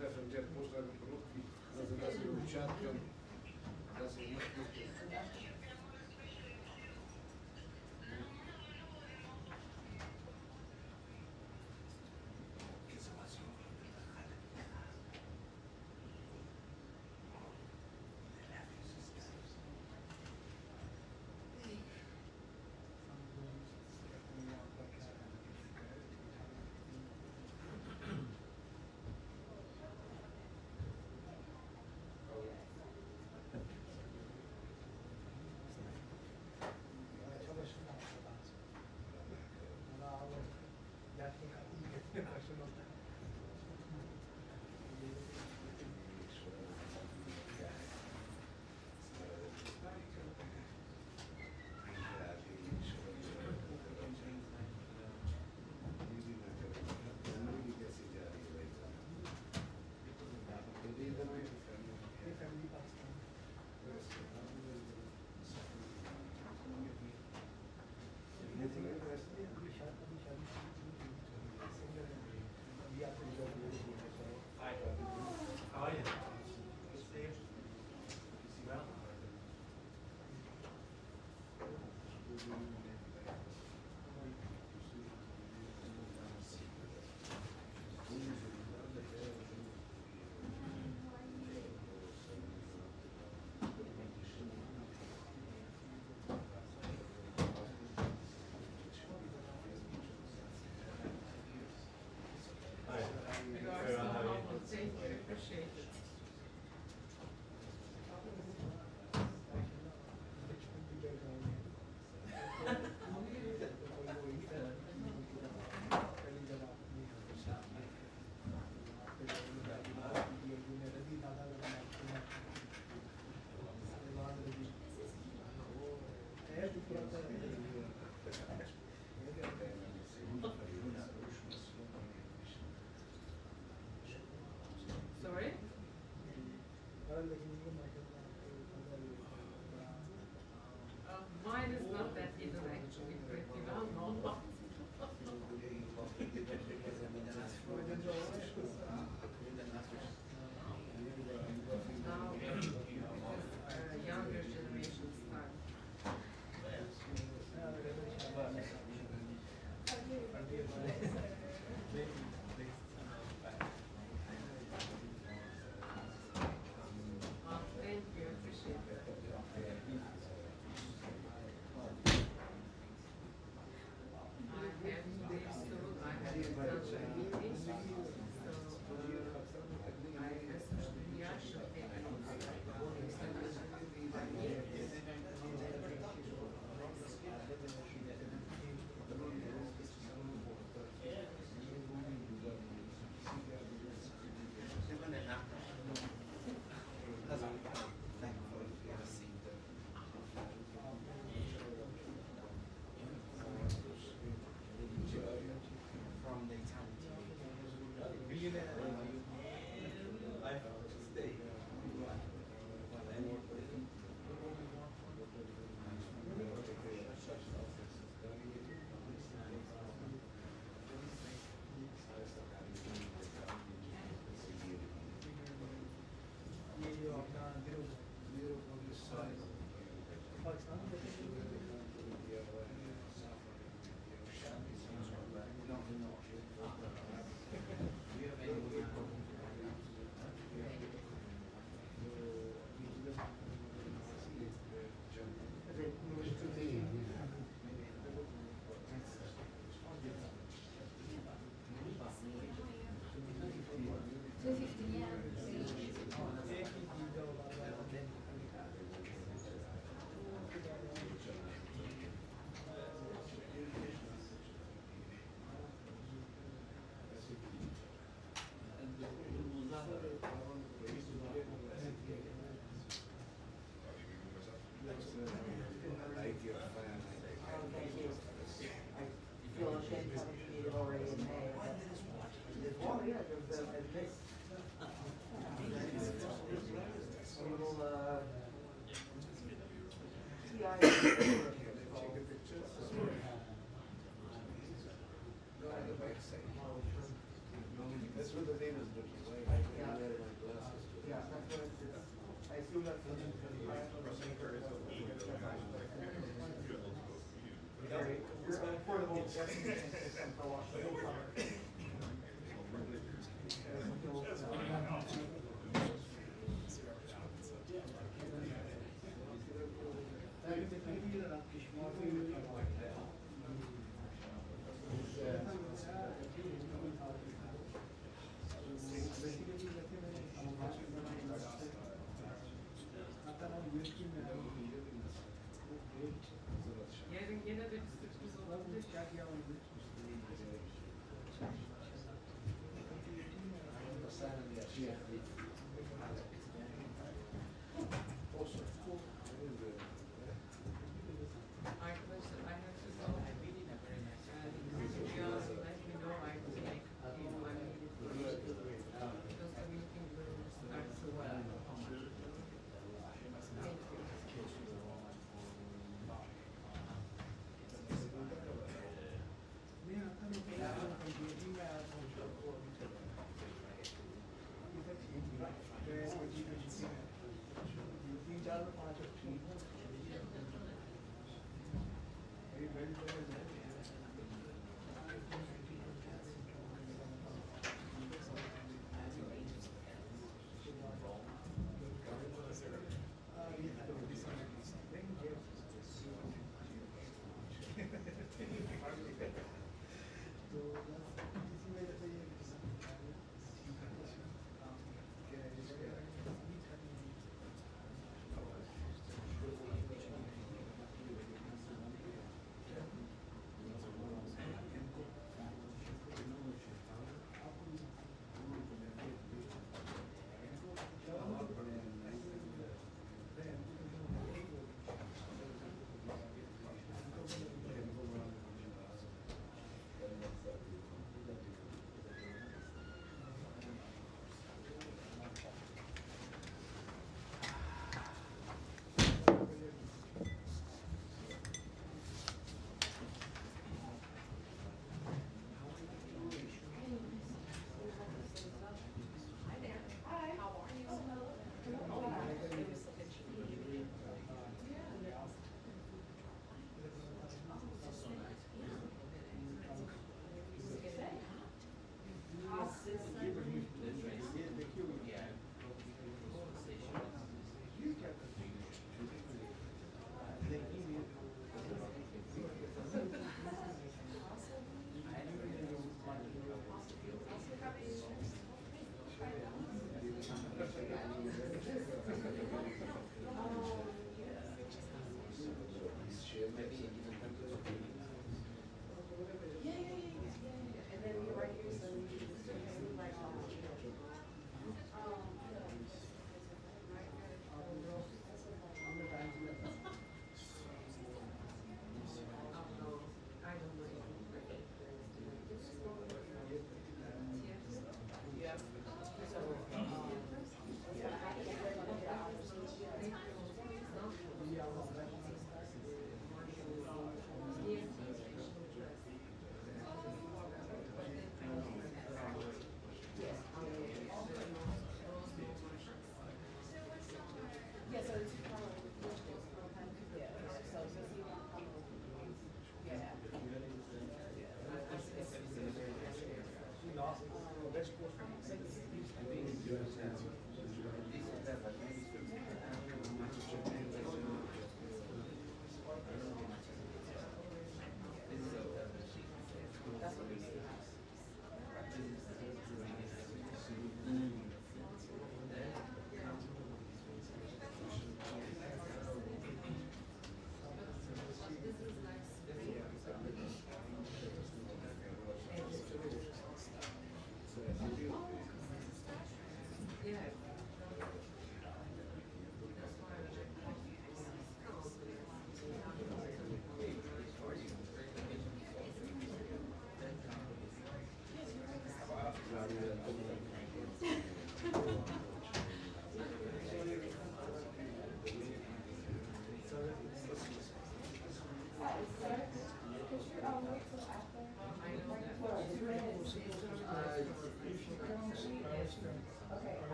definiert poszlak krótki, nazywa się uciatkiem, nazywa się How are you? Thank you, appreciate it. Sorry? Mine is not that hidden actually, pretty well known. Now, this is younger generation style. Thank you, appreciate it. I have today soon, I have such a meeting, so I messaged Yasha, From the Italian TV. I stay. feel ashamed having to meet it already in May. Well, yeah, there's this. A little, TI. That's what the name is looking like.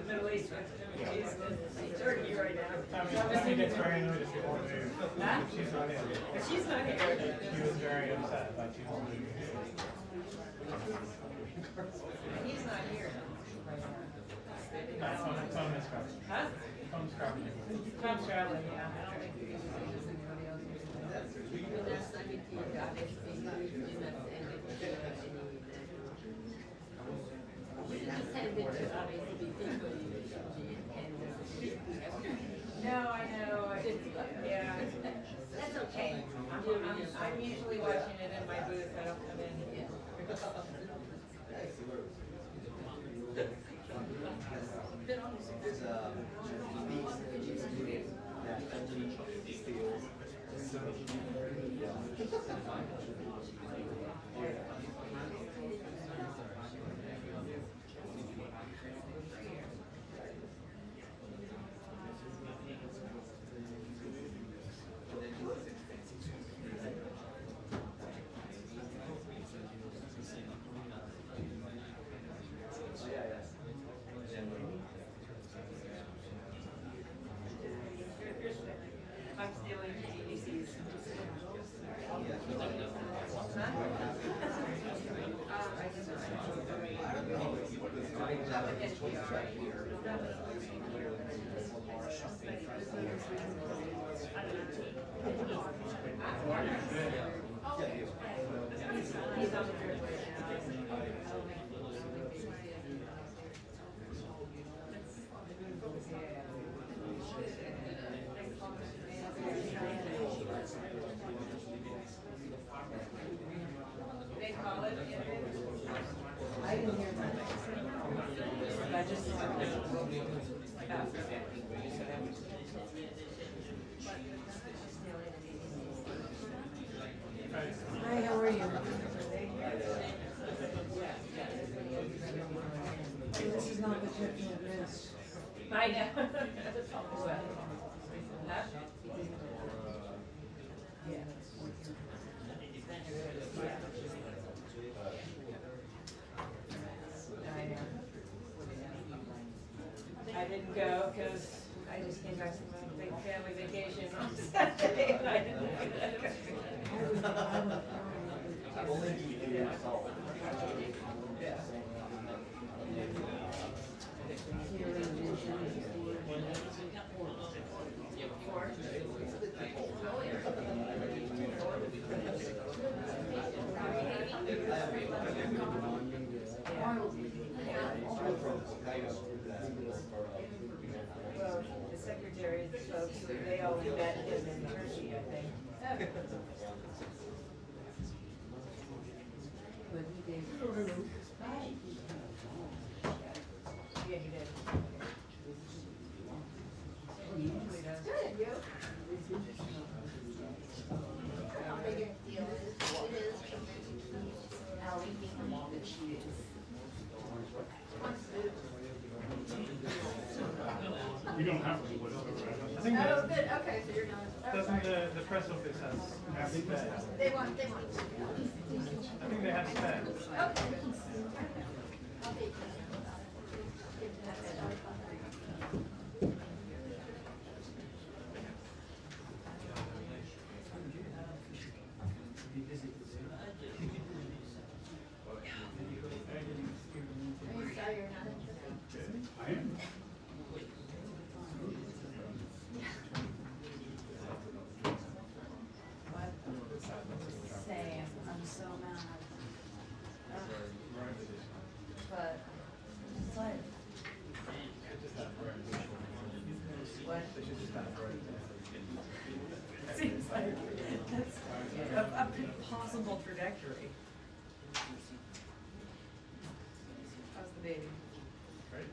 Middle East, he's Turkey right now. Tommy gets very annoyed if you won't move. Huh? She's not in. But she's not here. She was very upset about you won't move. He's not here. Tom is traveling. Huh? Tom's traveling. Tom's traveling, yeah. I don't think there's anybody else. No, I know. Yeah. That's okay. I'm usually watching it in my booth. I don't come in. There's I'm stealing DVDs. He's on the third way They call it. I didn't hear that. I just. Hi, how are you? This is not the tip you'll miss. I know. Huh? Yeah. I didn't go because I just came back from a big family vacation on Saturday and I didn't go. I've only been doing myself. Well, the secretary, the folks, they all met him in Hershey, I think. But he gave. Yeah, he did. He usually does. Good, you? How big a deal it is for Ally being that she is. You don't have to split it, right? I think Oh, that, good, okay, so you're not. oh, doesn't sorry. the press office has sped? They want. I think they have sped. Okay. I'll be. Are you sorry you're not interested? I am. Same, I'm so mad. But, it's like. What? Seems like that's a possible trajectory. How's the baby? Great.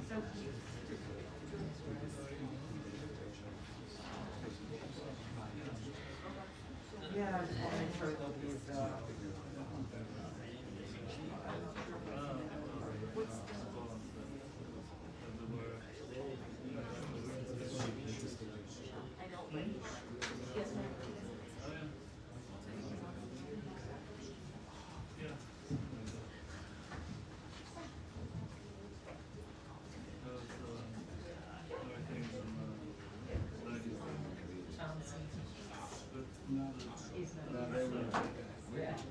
So cute. Yeah, I'm sure there'll be, He's not.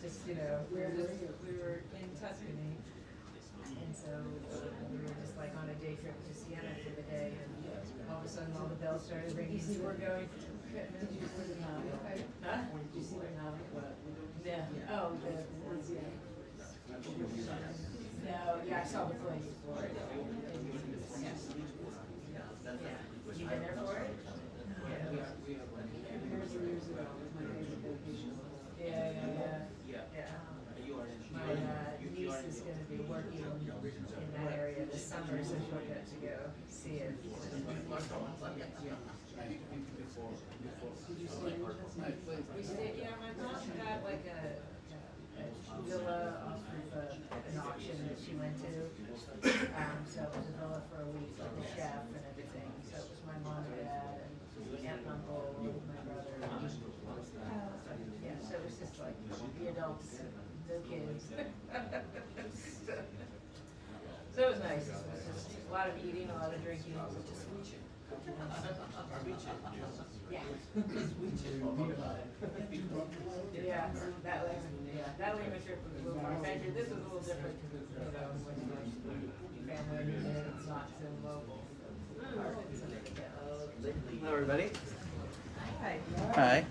just, we were in Tuscany. And so we were just like on a day trip to Siena for the day, and all of a sudden all the bells started ringing. So we're going. Huh? Did you see the Yeah. Oh, no, yeah, I saw the flames for it. Yes. Yeah. You been there for it? Yeah. Years ago, it was my favorite vacation. Yeah. My niece is going to be working in that area this summer, so she'll get to go see it. I think before. We stayed, my mom got like a villa off of an auction that she went to. So it was a villa for a week with a chef and everything. So it was my mom and dad and aunt and uncle, my brother. Yeah, so it was just like the adults, the kids. So it was nice. It was just a lot of eating, a lot of drinking. Yeah. Yeah, that Lima trip was a little more adventure. This was a little different because when you family and it's not so local. Hello, everybody. Hi. Hi.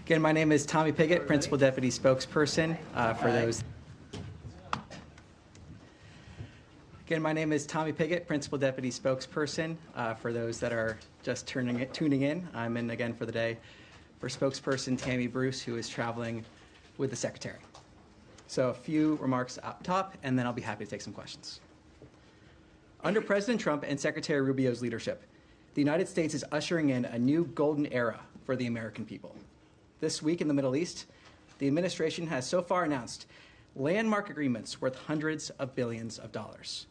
Again, my name is Tommy Piggott, Principal Deputy Spokesperson for those. Again, my name is Tommy Piggott, Principal Deputy Spokesperson for those that are just tuning in. I'm in again for the day for Spokesperson Tammy Bruce, who is traveling with the Secretary. So a few remarks up top, and then I'll be happy to take some questions. Under President Trump and Secretary Rubio's leadership, the United States is ushering in a new golden era for the American people. This week in the Middle East, the administration has so far announced landmark agreements worth hundreds of billions of dollars.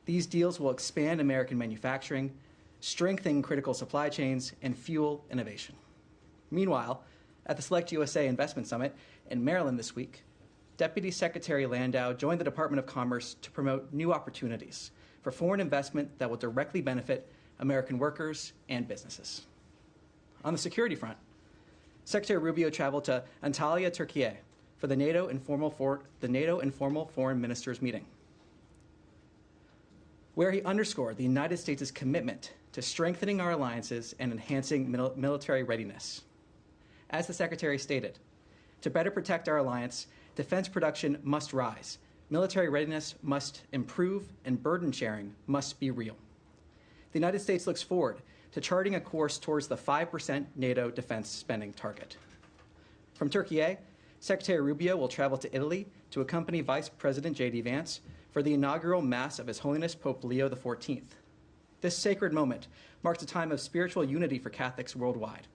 These deals will expand American manufacturing, strengthen critical supply chains, and fuel innovation. Meanwhile, at the Select USA Investment Summit in Maryland this week, Deputy Secretary Landau joined the Department of Commerce to promote new opportunities for foreign investment that will directly benefit American workers and businesses. On the security front, Secretary Rubio traveled to Antalya, Turkey, for the NATO informal foreign ministers meeting, where he underscored the United States' commitment to strengthening our alliances and enhancing military readiness. As the Secretary stated, to better protect our alliance, defense production must rise, military readiness must improve, and burden sharing must be real. The United States looks forward to charting a course towards the 5% NATO defense spending target. From Turkey, Secretary Rubio will travel to Italy to accompany Vice President J.D. Vance for the inaugural Mass of His Holiness Pope Leo XIV. This sacred moment marks a time of spiritual unity for Catholics worldwide,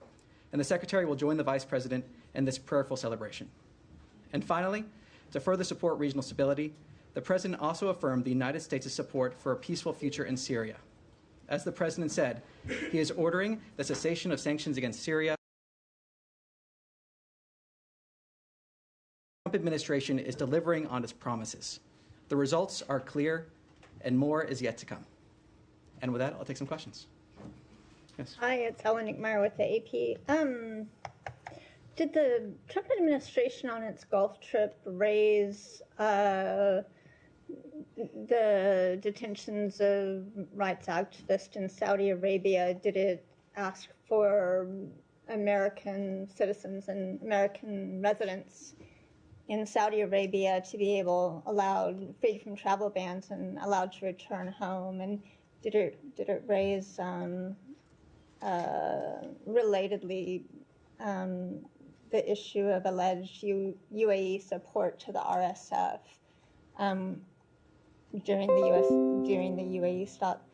and the Secretary will join the Vice President in this prayerful celebration. And finally, to further support regional stability, the President also affirmed the United States' support for a peaceful future in Syria. As the President said, he is ordering the cessation of sanctions against Syria. The Trump administration is delivering on its promises. The results are clear, and more is yet to come. And with that, I'll take some questions. Yes. Hi, it's Ellen Nickmeyer with the AP. Did the Trump administration on its Gulf trip raise the detentions of rights activists in Saudi Arabia? Did it ask for American citizens and American residents in Saudi Arabia to be allowed freed from travel bans and allowed to return home? And did it raise relatedly the issue of alleged UAE support to the RSF during the UAE stop?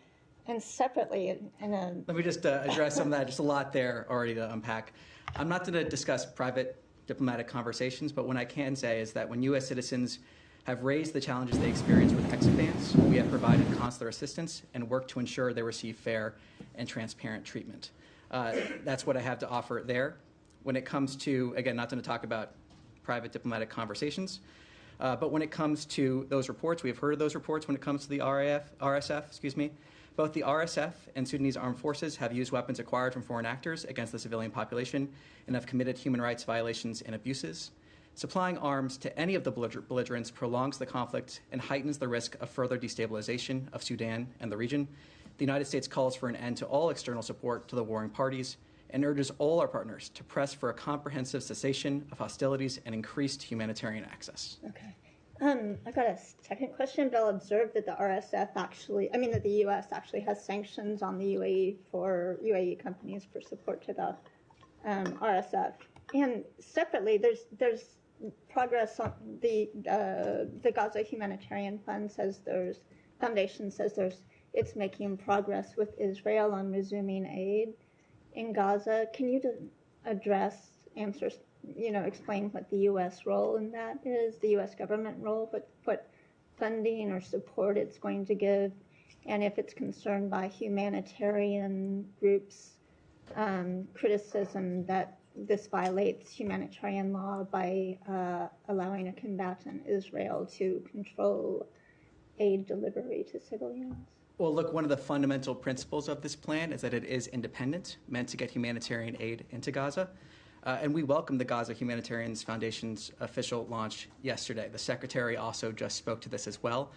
And separately, let me just address some of that. Just a lot there already to unpack. I'm not going to discuss private diplomatic conversations, but what I can say is that when U.S. citizens have raised the challenges they experience with exit bans, we have provided consular assistance and worked to ensure they receive fair and transparent treatment. That's what I have to offer there. When it comes to, again, not going to talk about private diplomatic conversations, but when it comes to those reports, we have heard of those reports when it comes to the RSF, Both the RSF and Sudanese armed forces have used weapons acquired from foreign actors against the civilian population and have committed human rights violations and abuses. Supplying arms to any of the belligerents prolongs the conflict and heightens the risk of further destabilization of Sudan and the region. The United States calls for an end to all external support to the warring parties and urges all our partners to press for a comprehensive cessation of hostilities and increased humanitarian access. Okay. I got a second question, but I'll observe that the that the U.S. actually has sanctions on the UAE for UAE companies for support to the RSF. And separately, there's progress on the Gaza Humanitarian Fund Foundation says it's making progress with Israel on resuming aid in Gaza. Can you explain what the U.S. role in that is, the U.S. government role, what funding or support it's going to give, and if it's concerned by humanitarian groups' criticism that this violates humanitarian law by allowing a combatant, Israel, to control aid delivery to civilians? Well, look, one of the fundamental principles of this plan is that it is independent, meant to get humanitarian aid into Gaza. And we welcome the Gaza Humanitarian Foundation's official launch yesterday. The Secretary also just spoke to this as well.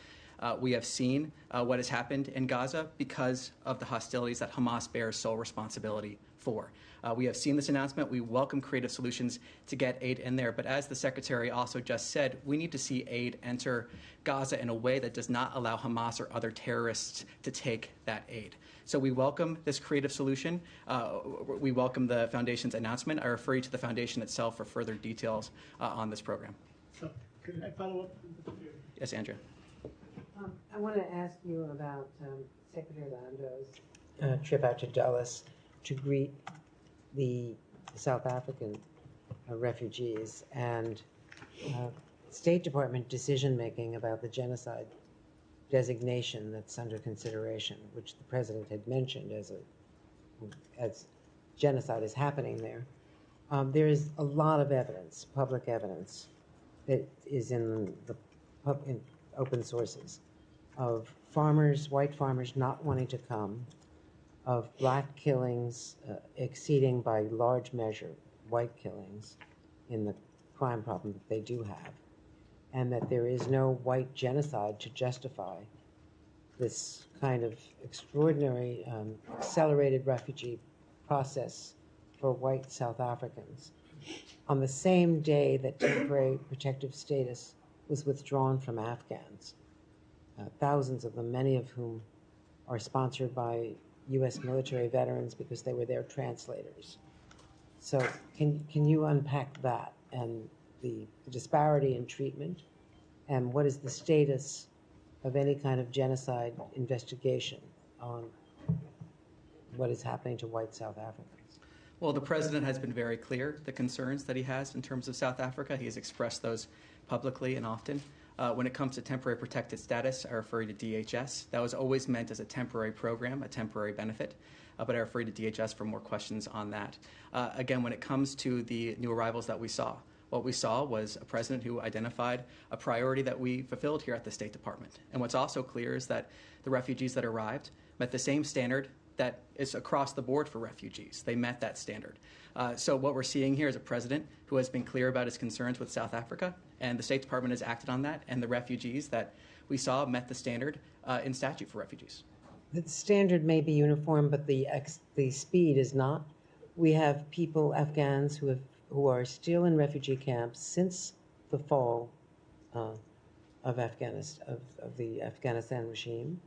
We have seen what has happened in Gaza because of the hostilities that Hamas bears sole responsibility for. We have seen this announcement. We welcome creative solutions to get aid in there. But as the Secretary also just said, we need to see aid enter Gaza in a way that does not allow Hamas or other terrorists to take that aid. So we welcome this creative solution. We welcome the Foundation's announcement. I refer you to the Foundation itself for further details on this program. So, could I follow up? Yes, Andrea. I want to ask you about Secretary Lando's trip out to Dulles to greet the South African refugees and State Department decision-making about the genocide designation that's under consideration, which the President had mentioned as genocide is happening there. There is a lot of evidence, public evidence, that is in open sources of farmers, white farmers not wanting to come, of black killings exceeding by large measure white killings in the crime problem that they do have, and that there is no white genocide to justify this kind of extraordinary accelerated refugee process for white South Africans. On the same day that temporary protective status was withdrawn from Afghans, thousands of them, many of whom are sponsored by U.S. military veterans because they were their translators. So can you unpack that and the disparity in treatment, and what is the status of any kind of genocide investigation on what is happening to white South Africans? Well, the President has been very clear, the concerns that he has in terms of South Africa. He has expressed those publicly and often. When it comes to temporary protected status, I refer you to DHS. That was always meant as a temporary program, a temporary benefit, but I refer you to DHS for more questions on that. Again, when it comes to the new arrivals that we saw, what we saw was a president who identified a priority that we fulfilled here at the State Department. And what's also clear is that the refugees that arrived met the same standard that is across the board for refugees. They met that standard. So what we're seeing here is a president who has been clear about his concerns with South Africa, and the State Department has acted on that, and the refugees that we saw met the standard in statute for refugees. The standard may be uniform, but the speed is not. We have people, Afghans, who are still in refugee camps since the fall of the Afghanistan regime,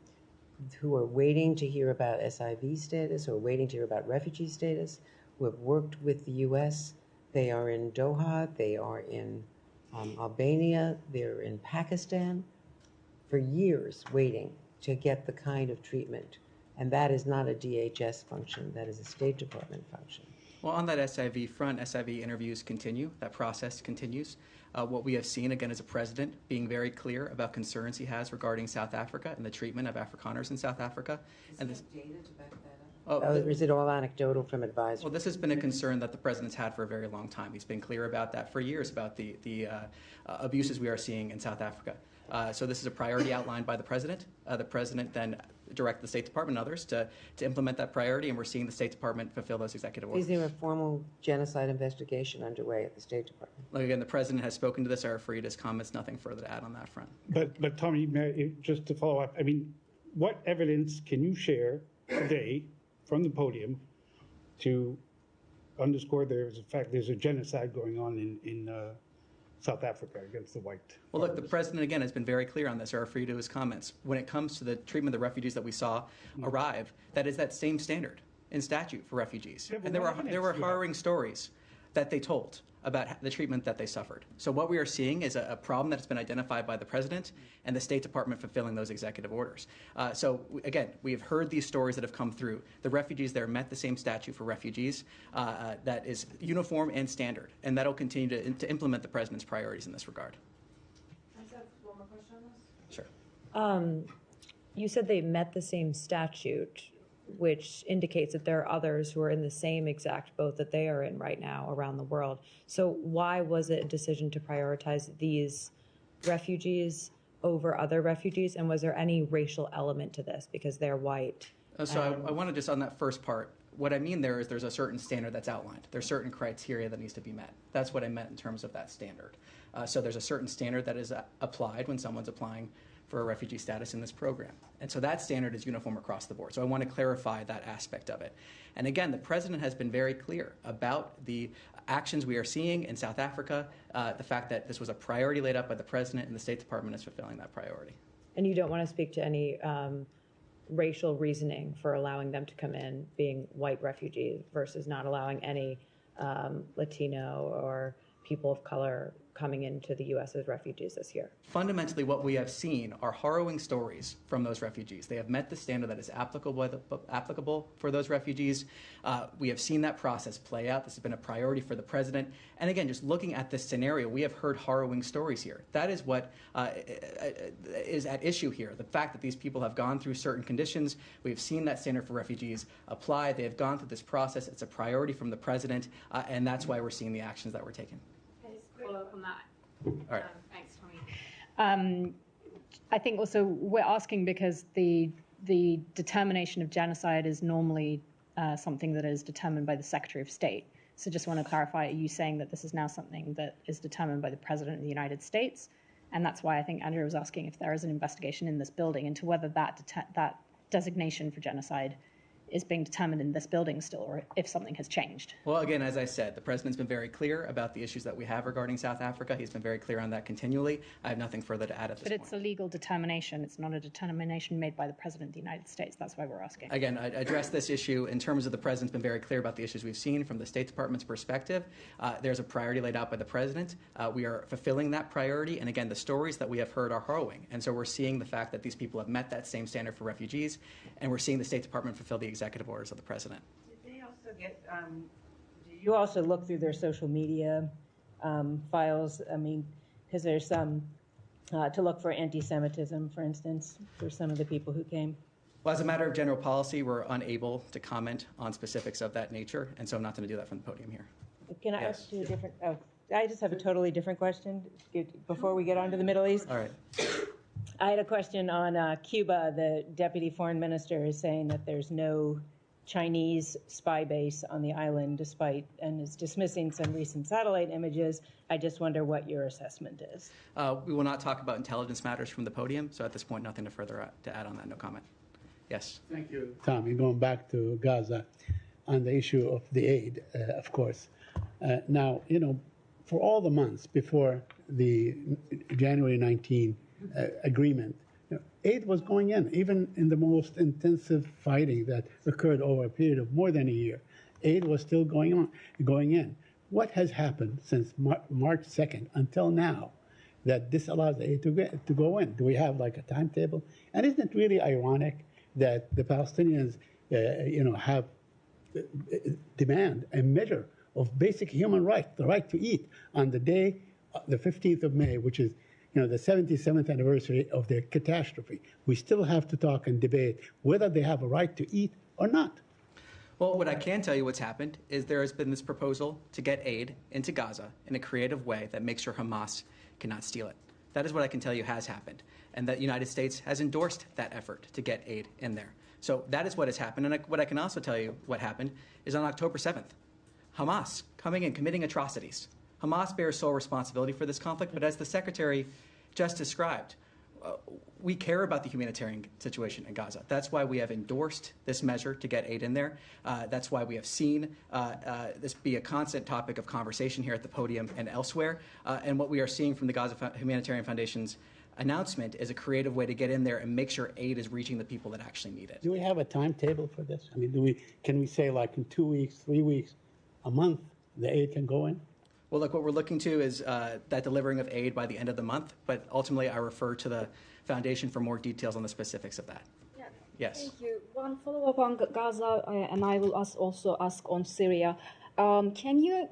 who are waiting to hear about SIV status or waiting to hear about refugee status, who have worked with the U.S. They are in Doha, they are in Albania, they're in Pakistan for years waiting to get the kind of treatment. And that is not a DHS function, that is a State Department function. Well, on that SIV front, SIV interviews continue. That process continues. What we have seen, again, is a president being very clear about concerns he has regarding South Africa and the treatment of Afrikaners in South Africa. Is there data to back that up? Or is it all anecdotal from advisors? Well, this has been a concern that the president's had for a very long time. He's been clear about that for years, about the abuses we are seeing in South Africa. So this is a priority outlined by the president. The president then direct the State Department and others to implement that priority, and we're seeing the State Department fulfill those executive orders. Is there a formal genocide investigation underway at the State Department? Like, again, the President has spoken to this. I refer you to his comments. Nothing further to add on that front. But Tommy, just to follow up, I mean, what evidence can you share today from the podium to underscore there's a genocide going on in South Africa against the white? Well, look, the President, again, has been very clear on this. I refer you to his comments. When it comes to the treatment of the refugees that we saw arrive, that is that same standard in statute for refugees. Yeah, but And there what were evidence do you harrowing stories that they told about the treatment that they suffered. So what we are seeing is a problem that's been identified by the President and the State Department fulfilling those executive orders. Again, we have heard these stories that have come through. The refugees there met the same statute for refugees that is uniform and standard, and that'll continue to implement the President's priorities in this regard. I just have one more question on this. Sure. You said they met the same statute, which indicates that there are others who are in the same exact boat that they are in right now around the world. So why was it a decision to prioritize these refugees over other refugees? And was there any racial element to this because they're white? I want to just, on that first part, what I mean there is there's a certain standard that's outlined. There's certain criteria that needs to be met. That's what I meant in terms of that standard. So there's a certain standard that is applied when someone's applying for a refugee status in this program. And so that standard is uniform across the board. So I want to clarify that aspect of it. And again, the President has been very clear about the actions we are seeing in South Africa, the fact that this was a priority laid out by the President, and the State Department is fulfilling that priority. And you don't want to speak to any racial reasoning for allowing them to come in being white refugees versus not allowing any Latino or people of color coming into the U.S. as refugees this year? Fundamentally, what we have seen are harrowing stories from those refugees. They have met the standard that is applicable for those refugees. We have seen that process play out. This has been a priority for the President. And again, just looking at this scenario, we have heard harrowing stories here. That is what is at issue here. The fact that these people have gone through certain conditions. We have seen that standard for refugees apply. They have gone through this process. It's a priority from the President, and that's why we're seeing the actions that were taken. Follow up on that. All right. Thanks, Tommy. I think also we're asking because the determination of genocide is normally something that is determined by the Secretary of State. So just want to clarify, are you saying that this is now something that is determined by the President of the United States? And that's why I think Andrew was asking if there is an investigation in this building into whether that designation for genocide is being determined in this building still, or if something has changed. Well, again, as I said, the President's been very clear about the issues that we have regarding South Africa. He's been very clear on that continually. I have nothing further to add at this point. But it's a legal determination. It's not a determination made by the President of the United States. That's why we're asking. Again, I addressed this issue in terms of the President's been very clear about the issues we've seen from the State Department's perspective. There's a priority laid out by the President. We are fulfilling that priority. And again, the stories that we have heard are harrowing. And so we're seeing the fact that these people have met that same standard for refugees, and we're seeing the State Department fulfill the executive orders of the President. Did they also get, did you also look through their social media files? I mean, because there's some, to look for anti-Semitism, for instance, for some of the people who came? Well, as a matter of general policy, we're unable to comment on specifics of that nature, and so I'm not going to do that from the podium here. Can I ask you a different, I just have a totally different question before we get on to the Middle East. All right. I had a question on Cuba. The deputy foreign minister is saying that there's no Chinese spy base on the island and is dismissing some recent satellite images. I just wonder what your assessment is. We will not talk about intelligence matters from the podium, so at this point, nothing to add on that. No comment. Yes. Thank you, Tommy. Going back to Gaza on the issue of the aid, of course. Now, for all the months before the January 19 agreement, aid was going in, even in the most intensive fighting that occurred over a period of more than a year. Aid was still going in. What has happened since March 2nd until now that disallows aid to go in? Do we have like a timetable? And isn't it really ironic that the Palestinians, have demand a measure of basic human right, the right to eat, on the day, the 15th of May, which is the 77th anniversary of the catastrophe? We still have to talk and debate whether they have a right to eat or not. Well, what I can tell you what's happened is there has been this proposal to get aid into Gaza in a creative way that makes sure Hamas cannot steal it. That is what I can tell you has happened, and that the United States has endorsed that effort to get aid in there. So that is what has happened. And what I can also tell you what happened is on October 7th, Hamas coming and committing atrocities. Hamas bears sole responsibility for this conflict, but as the Secretary just described, we care about the humanitarian situation in Gaza. That's why we have endorsed this measure to get aid in there. That's why we have seen this be a constant topic of conversation here at the podium and elsewhere. And what we are seeing from the Gaza Humanitarian Foundation's announcement is a creative way to get in there and make sure aid is reaching the people that actually need it. Do we have a timetable for this? I mean, can we say like in 2 weeks, 3 weeks, a month, the aid can go in? Well, look, what we're looking to is that delivering of aid by the end of the month, but ultimately I refer to the Foundation for more details on the specifics of that. Yeah. Yes. Thank you. One follow-up on Gaza, and I will also ask on Syria. Can you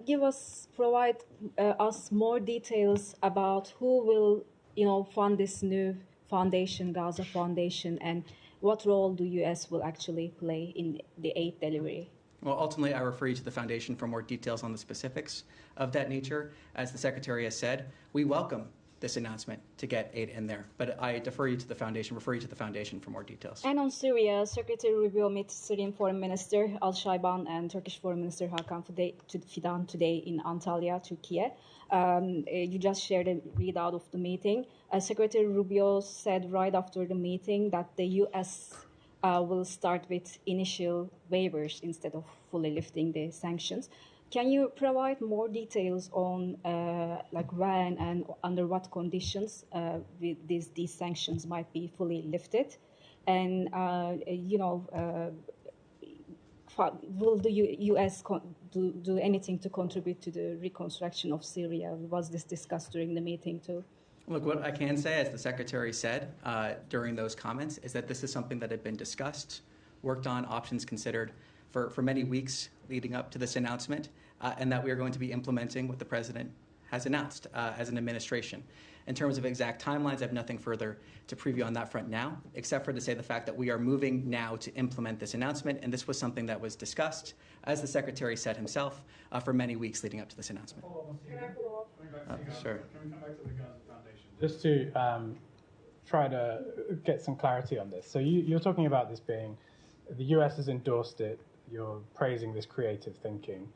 provide us more details about who will, fund this new foundation, Gaza Foundation, and what role the U.S. will actually play in the aid delivery? Well, ultimately, I refer you to the Foundation for more details on the specifics of that nature. As the Secretary has said, we welcome this announcement to get aid in there. But I refer you to the Foundation for more details. And on Syria, Secretary Rubio met Syrian Foreign Minister Al-Shaiban and Turkish Foreign Minister Hakan Fidan today in Antalya, Turkey. You just shared a readout of the meeting. Secretary Rubio said right after the meeting that the U.S. Will start with initial waivers instead of fully lifting the sanctions. Can you provide more details on when and under what conditions these sanctions might be fully lifted? And, will the U.S. do anything to contribute to the reconstruction of Syria? Was this discussed during the meeting too? Look, what I can say, as the Secretary said during those comments, is that this is something that had been discussed, worked on, options considered for many weeks leading up to this announcement, and that we are going to be implementing what the President has announced as an administration. In terms of exact timelines, I have nothing further to preview on that front now, except for to say the fact that we are moving now to implement this announcement, and this was something that was discussed, as the Secretary said himself, for many weeks leading up to this announcement. Sure. Can we come back to the Gaza Foundation? Just to try to get some clarity on this. So you're talking about this being, the US has endorsed it, you're praising this creative thinking.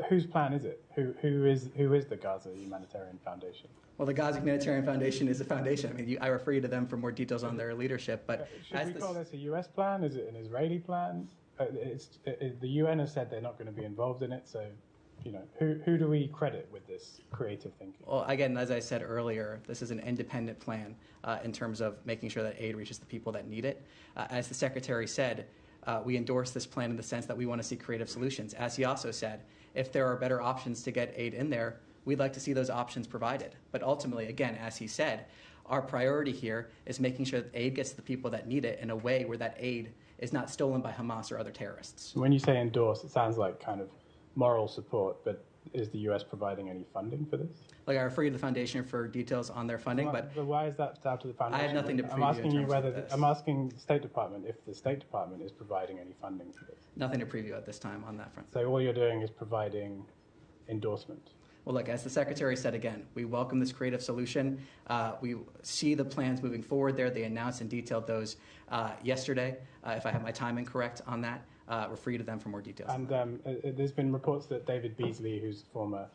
Whose plan is it? Who is the Gaza Humanitarian Foundation? Well, the Gaza Humanitarian Foundation is a foundation. I mean, I refer you to them for more details on their leadership. But should we call this a U.S. plan? Is it an Israeli plan? The UN has said they're not going to be involved in it. So, who do we credit with this creative thinking? Well, again, as I said earlier, this is an independent plan in terms of making sure that aid reaches the people that need it. As the Secretary said, we endorse this plan in the sense that we want to see creative solutions. As he also said, if there are better options to get aid in there, we'd like to see those options provided. But ultimately, again, as he said, our priority here is making sure that aid gets to the people that need it in a way where that aid is not stolen by Hamas or other terrorists. When you say endorse, it sounds like kind of moral support, but is the U.S. providing any funding for this? Like, I refer you to the Foundation for details on their funding, but why is that down to the Foundation? I have nothing to preview. I'm asking the State Department if the State Department is providing any funding for this. Nothing to preview at this time on that front. So all you're doing is providing endorsement. Well, look, as the Secretary said again, we welcome this creative solution. We see the plans moving forward there. They announced and detailed those yesterday. If I have my timing correct on that, refer you to them for more details. And there's been reports that David Beasley, who's former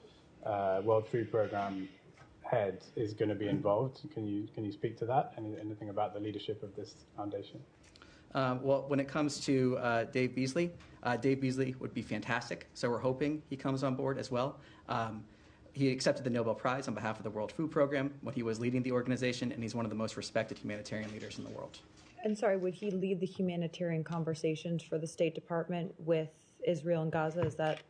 World Food Programme head, is going to be involved. Can you speak to that? Anything about the leadership of this foundation? Well, when it comes to Dave Beasley would be fantastic. So we're hoping he comes on board as well. He accepted the Nobel Prize on behalf of the World Food Programme when he was leading the organization, and he's one of the most respected humanitarian leaders in the world. And sorry, would he lead the humanitarian conversations for the State Department with Israel and Gaza? Is that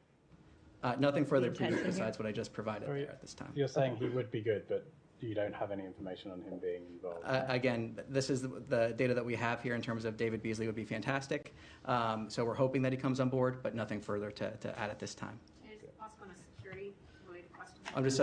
nothing further besides what I just provided there at this time? You're saying he would be good, but you don't have any information on him being involved? Again, this is the data that we have here in terms of David Beasley would be fantastic. So we're hoping that he comes on board, but nothing further to add at this time. Is it possible on a security-related question? I'm just,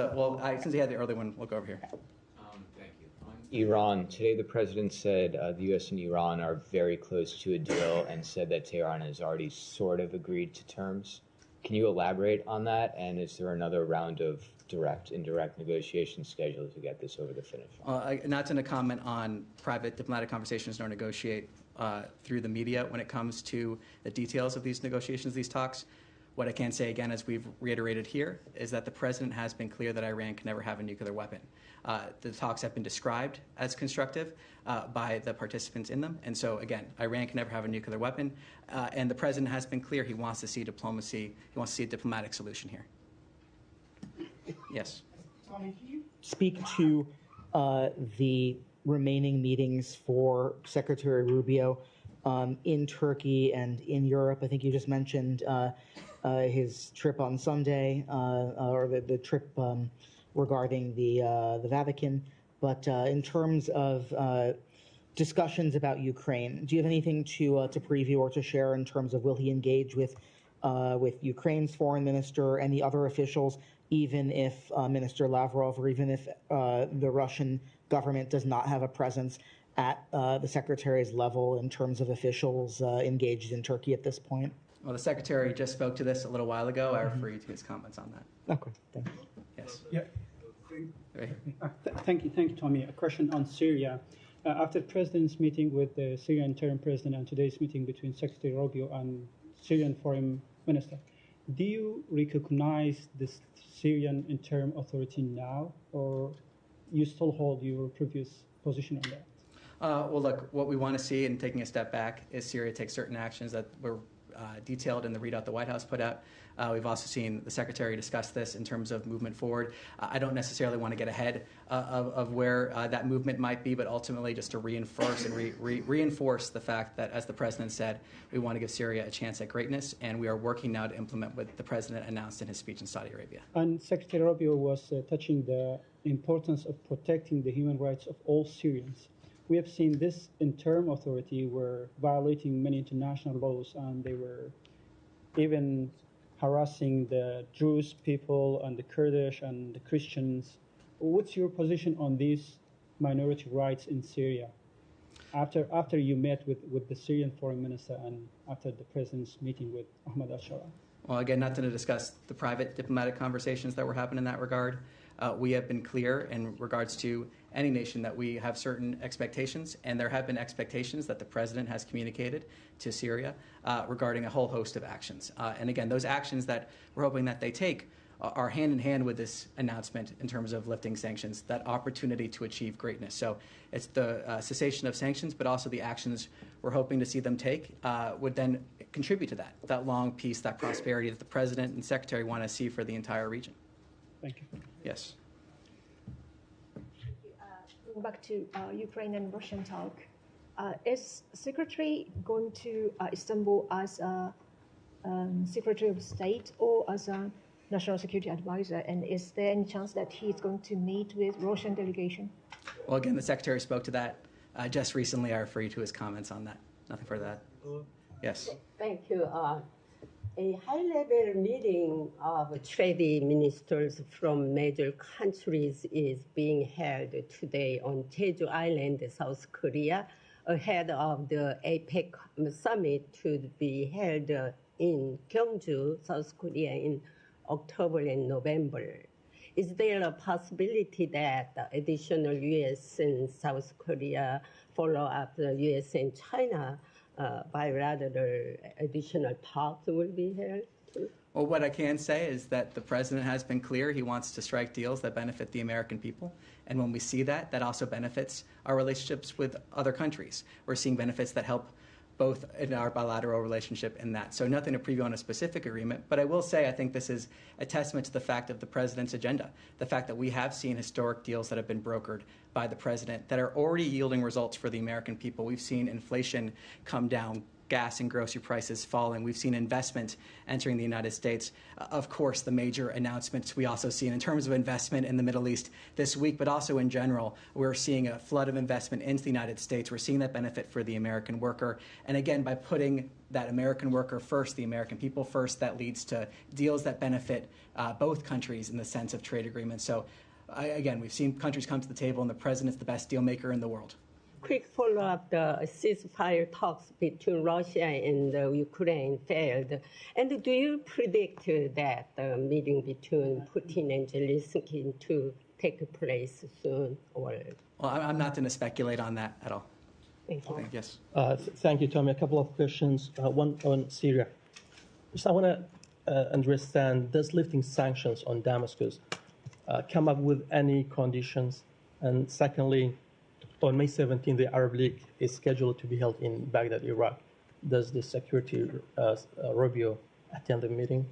since he had the early one, we'll go over here. Thank you. On Iran, today the president said the U.S. and Iran are very close to a deal and said that Tehran has already sort of agreed to terms. Can you elaborate on that? And is there another round of direct, indirect negotiations scheduled to get this over the finish line? Not to comment on private diplomatic conversations nor negotiate through the media when it comes to the details of these negotiations, these talks. What I can say again, as we've reiterated here, is that the president has been clear that Iran can never have a nuclear weapon. The talks have been described as constructive by the participants in them. And so, again, Iran can never have a nuclear weapon. And the president has been clear he wants to see diplomacy, he wants to see a diplomatic solution here. Yes. Tommy, can you speak to the remaining meetings for Secretary Rubio in Turkey and in Europe? I think you just mentioned his trip on Sunday, or the trip regarding the Vatican. But in terms of discussions about Ukraine, do you have anything to preview or to share in terms of will he engage with Ukraine's foreign minister and the other officials, even if Minister Lavrov, or even if the Russian government does not have a presence at the secretary's level in terms of officials engaged in Turkey at this point? Well, the secretary just spoke to this a little while ago. I refer you to his comments on that. Okay, thanks. Yes. Yeah. Right. Thank you, Tommy. A question on Syria. After the president's meeting with the Syrian interim president and today's meeting between Secretary Rubio and Syrian foreign minister, do you recognize this Syrian interim authority now, or you still hold your previous position on that? Well, look, what we want to see, and taking a step back, is Syria take certain actions that were detailed in the readout the White House put out. We've also seen the Secretary discuss this in terms of movement forward. I don't necessarily want to get ahead of where that movement might be, but ultimately just to reinforce and reinforce the fact that, as the President said, we want to give Syria a chance at greatness, and we are working now to implement what the President announced in his speech in Saudi Arabia. And Secretary Rubio was touching the importance of protecting the human rights of all Syrians. We have seen this interim authority were violating many international laws, and they were even harassing the Jewish people and the Kurdish and the Christians. What's your position on these minority rights in Syria? After you met with the Syrian foreign minister and after the president's meeting with Ahmad al-Shara? Well, again, not to discuss the private diplomatic conversations that were happening in that regard. We have been clear in regards to any nation that we have certain expectations, and there have been expectations that the president has communicated to Syria regarding a whole host of actions. And again, those actions that we're hoping that they take are hand in hand with this announcement in terms of lifting sanctions, that opportunity to achieve greatness. So it's the cessation of sanctions, but also the actions we're hoping to see them take would then contribute to that long peace, that prosperity that the president and secretary want to see for the entire region. Thank you. Yes. Going back to Ukraine and Russian talk, is Secretary going to Istanbul as a Secretary of State or as a National Security Advisor? And is there any chance that he is going to meet with Russian delegation? Well, again, the Secretary spoke to that just recently. I refer you to his comments on that. Nothing further to that. Yes. Thank you. A high-level meeting of trade ministers from major countries is being held today on Jeju Island, South Korea, ahead of the APEC summit to be held in Gyeongju, South Korea, in October and November. Is there a possibility that additional U.S. and South Korea follow up the U.S. and China bilateral additional talks will be held? Well, what I can say is that the president has been clear he wants to strike deals that benefit the American people. And when we see that, that also benefits our relationships with other countries. We're seeing benefits that help both in our bilateral relationship and that. So nothing to preview on a specific agreement, but I will say I think this is a testament to the fact of the president's agenda, the fact that we have seen historic deals that have been brokered by the president that are already yielding results for the American people. We've seen inflation come down, gas and grocery prices falling. We've seen investment entering the United States. Of course, the major announcements we also see in terms of investment in the Middle East this week, but also in general, we're seeing a flood of investment into the United States. We're seeing that benefit for the American worker. And again, by putting that American worker first, the American people first, that leads to deals that benefit both countries in the sense of trade agreements. So again, we've seen countries come to the table, and the president's the best deal maker in the world. quick follow-up, the ceasefire talks between Russia and Ukraine failed. And do you predict that the meeting between Putin and Zelensky to take place soon? Or? Well, I'm not going to speculate on that at all. Thank you. Yes. Thank you, Tommy. A couple of questions. One on Syria. Just I want to understand, does lifting sanctions on Damascus come up with any conditions? And secondly, on May 17, the Arab League is scheduled to be held in Baghdad, Iraq. Does the Secretary Rubio attend the meeting?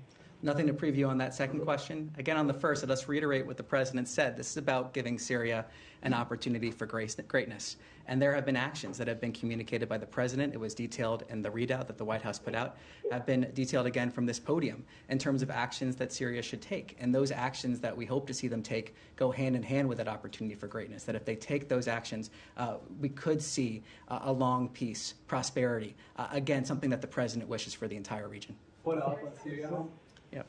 Nothing to preview on that second question. Again, on the first, let us reiterate what the President said. This is about giving Syria an opportunity for greatness. And there have been actions that have been communicated by the President. It was detailed in the readout that the White House put out, have been detailed again from this podium in terms of actions that Syria should take. And those actions that we hope to see them take go hand in hand with that opportunity for greatness. That if they take those actions, we could see a long peace, prosperity. Again, something that the President wishes for the entire region. Yep.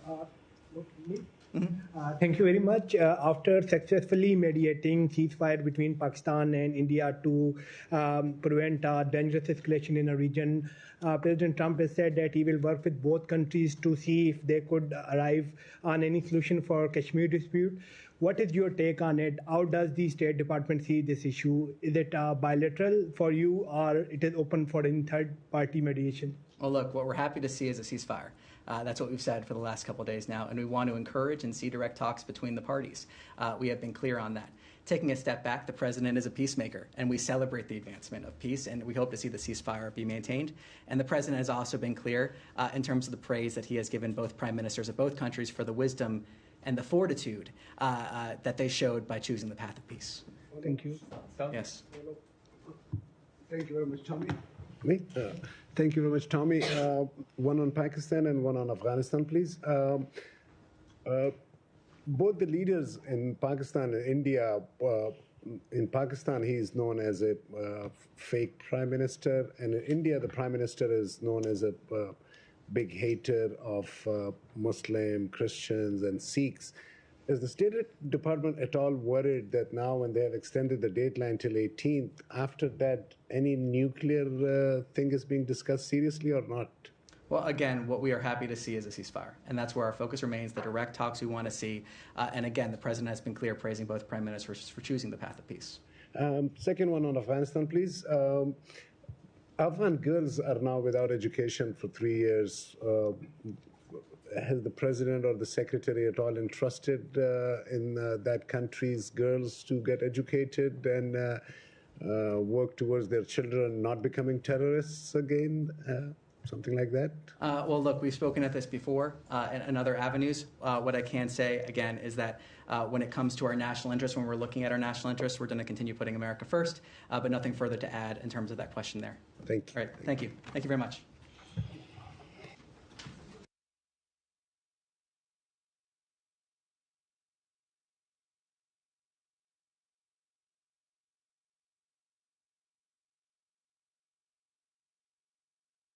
Thank you very much. After successfully mediating ceasefire between Pakistan and India to prevent dangerous escalation in the region, President Trump has said that he will work with both countries to see if they could arrive on any solution for Kashmir dispute. What is your take on it? How does the State Department see this issue? Is it bilateral for you, or it is open for any third-party mediation? Well, look, what we're happy to see is a ceasefire. That's what we've said for the last couple of days now, and we want to encourage and see direct talks between the parties. We have been clear on that. Taking a step back, the President is a peacemaker, and we celebrate the advancement of peace, and we hope to see the ceasefire be maintained. And the President has also been clear in terms of the praise that he has given both prime ministers of both countries for the wisdom and the fortitude that they showed by choosing the path of peace. Thank you. Yes. Thank you very much, Tommy. Me? Thank you very much, Tommy. One on Pakistan and one on Afghanistan, please. Both the leaders in Pakistan and India, in Pakistan, he is known as a fake prime minister, and in India, the prime minister is known as a big hater of Muslim, Christians, and Sikhs. Is the State Department at all worried that now when they have extended the deadline till 18th, after that, any nuclear thing is being discussed seriously or not? Well, again, what we are happy to see is a ceasefire, and that's where our focus remains, the direct talks we want to see. And again, the President has been clear praising both prime ministers for choosing the path of peace. Second one on Afghanistan, please. Afghan girls are now without education for 3 years. Has the President or the Secretary at all entrusted in that country's girls to get educated and work towards their children not becoming terrorists again? Something like that? Well, look, we've spoken at this before in other avenues. What I can say, again, is that when it comes to our national interest, when we're looking at our national interests, we're going to continue putting America first, but nothing further to add in terms of that question there. Thank you. All right, thank you. Thank you very much.